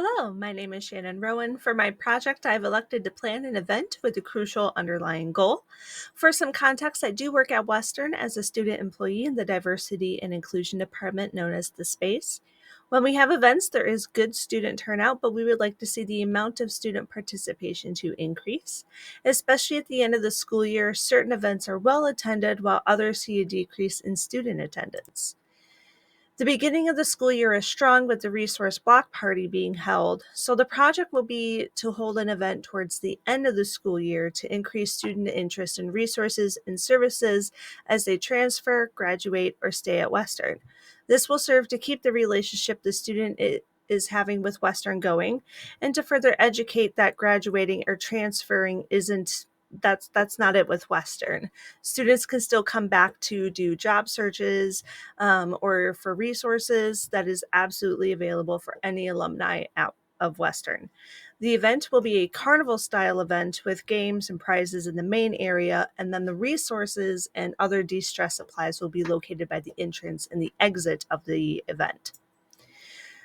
Hello, my name is Shannon Rowan. For my project, I've elected to plan an event with a crucial underlying goal. For some context, I do work at Western as a student employee in the Diversity and Inclusion Department known as the Space. When we have events, there is good student turnout, but we would like to see the amount of student participation to increase. Especially at the end of the school year, certain events are well attended while others see a decrease in student attendance. The beginning of the school year is strong with the resource block party being held, so the project will be to hold an event towards the end of the school year to increase student interest in resources and services as they transfer, graduate, or stay at Western. This will serve to keep the relationship the student is having with Western going and to further educate that graduating or transferring isn't that's not it with Western. Students can still come back to do job searches, or for resources that is absolutely available for any alumni out of Western. The event will be a carnival style event with games and prizes in the main area, and then the resources and other de stress supplies will be located by the entrance and the exit of the event.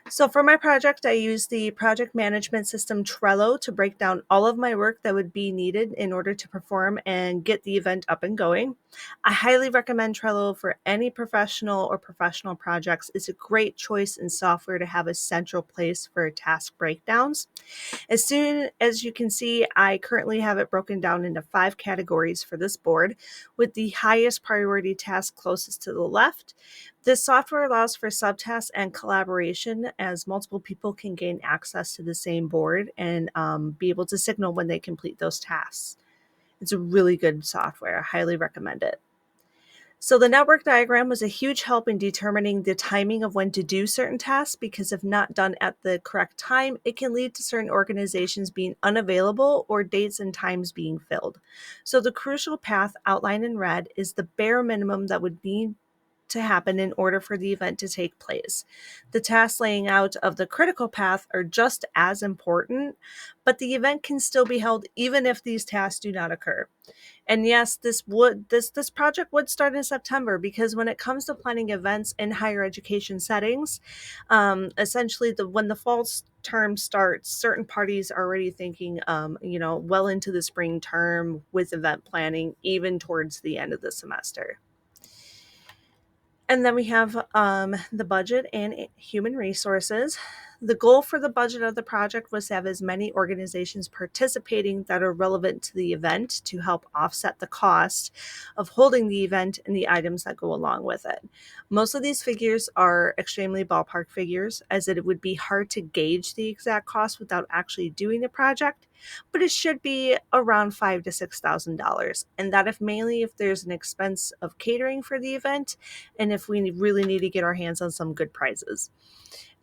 So for my project, I use the project management system Trello to break down all of my work that would be needed in order to perform and get the event up and going. I highly recommend Trello for any professional or professional projects. It's a great choice in software to have a central place for task breakdowns. As soon as you can see, I currently have it broken down into 5 categories for this board, with the highest priority task closest to the left. This software allows for subtasks and collaboration as multiple people can gain access to the same board and be able to signal when they complete those tasks. It's a really good software. I highly recommend it. So the network diagram was a huge help in determining the timing of when to do certain tasks because if not done at the correct time, it can lead to certain organizations being unavailable or dates and times being filled. So the crucial path outlined in red is the bare minimum that would need to happen in order for the event to take place. The tasks laying out of the critical path are just as important, but the event can still be held even if these tasks do not occur. And yes, this project would start in September because when it comes to planning events in higher education settings, essentially when the fall term starts, certain parties are already thinking, well into the spring term with event planning, even towards the end of the semester. And then we have the budget and human resources. The goal for the budget of the project was to have as many organizations participating that are relevant to the event to help offset the cost of holding the event and the items that go along with it. Most of these figures are extremely ballpark figures, as it would be hard to gauge the exact cost without actually doing the project, but it should be around $5,000 to $6,000, and that if there's an expense of catering for the event and if we really need to get our hands on some good prizes.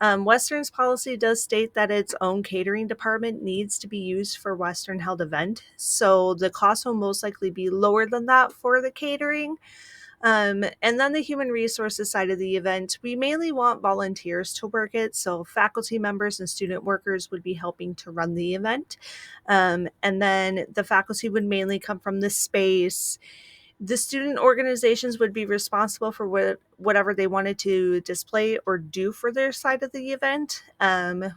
Western's policy does state that its own catering department needs to be used for Western held event, so the cost will most likely be lower than that for the catering. And then the human resources side of the event, we mainly want volunteers to work it, so faculty members and student workers would be helping to run the event. And then the faculty would mainly come from the space. The student organizations would be responsible for whatever they wanted to display or do for their side of the event.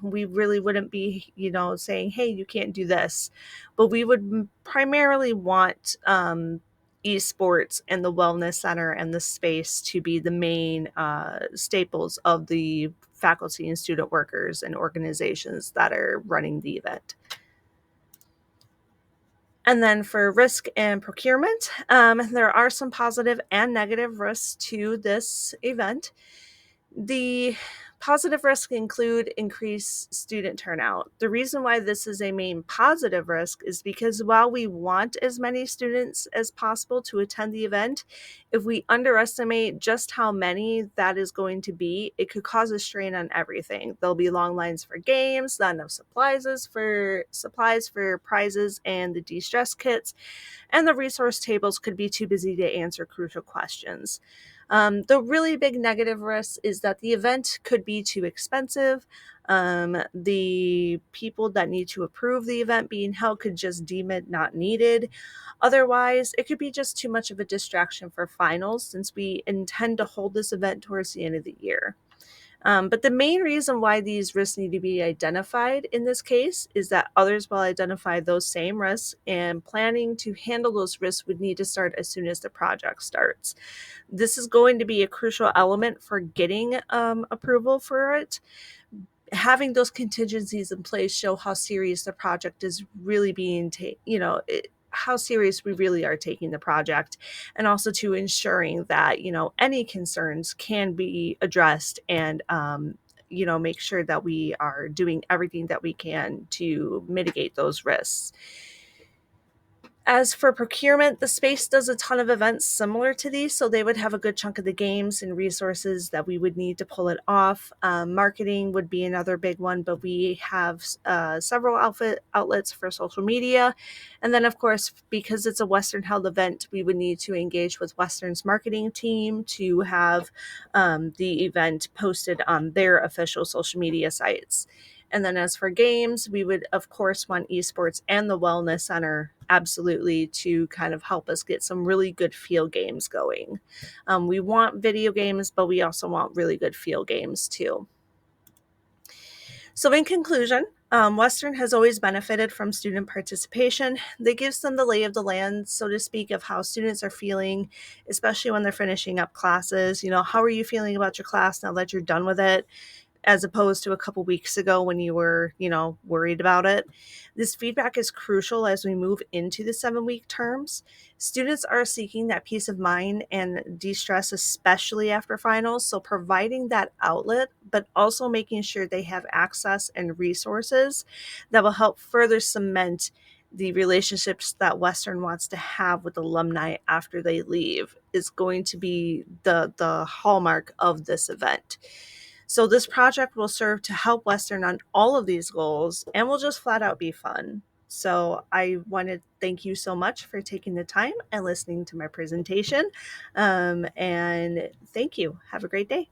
We really wouldn't be, saying, hey, you can't do this. But we would primarily want esports and the wellness center and the space to be the main staples of the faculty and student workers and organizations that are running the event. And then for risk and procurement, there are some positive and negative risks to this event. The positive risks include increased student turnout. The reason why this is a main positive risk is because while we want as many students as possible to attend the event, if we underestimate just how many that is going to be, it could cause a strain on everything. There'll be long lines for games, not enough supplies for prizes and the de-stress kits, and the resource tables could be too busy to answer crucial questions. The really big negative risk is that the event could be too expensive. The people that need to approve the event being held could just deem it not needed. Otherwise, it could be just too much of a distraction for finals since we intend to hold this event towards the end of the year. But the main reason why these risks need to be identified in this case is that others will identify those same risks, and planning to handle those risks would need to start as soon as the project starts. This is going to be a crucial element for getting approval for it. Having those contingencies in place show how serious the project is really being how serious we really are taking the project, and also to ensuring that any concerns can be addressed, and make sure that we are doing everything that we can to mitigate those risks. As for procurement, the space does a ton of events similar to these, so they would have a good chunk of the games and resources that we would need to pull it off. Marketing would be another big one, but we have several outlets for social media. And then, of course, because it's a Western held event, we would need to engage with Western's marketing team to have the event posted on their official social media sites. And then as for games, we would, of course, want esports and the Wellness Center absolutely to kind of help us get some really good field games going. We want video games, but we also want really good field games too. So, in conclusion, Western has always benefited from student participation. That gives them the lay of the land, so to speak, of how students are feeling, especially when they're finishing up classes. How are you feeling about your class now that you're done with it, as opposed to a couple weeks ago when you were, worried about it. This feedback is crucial as we move into the 7-week terms. Students are seeking that peace of mind and de-stress, especially after finals. So providing that outlet, but also making sure they have access and resources that will help further cement the relationships that Western wants to have with alumni after they leave is going to be the hallmark of this event. So this project will serve to help Western on all of these goals and will just flat out be fun. So I want to thank you so much for taking the time and listening to my presentation. And thank you. Have a great day.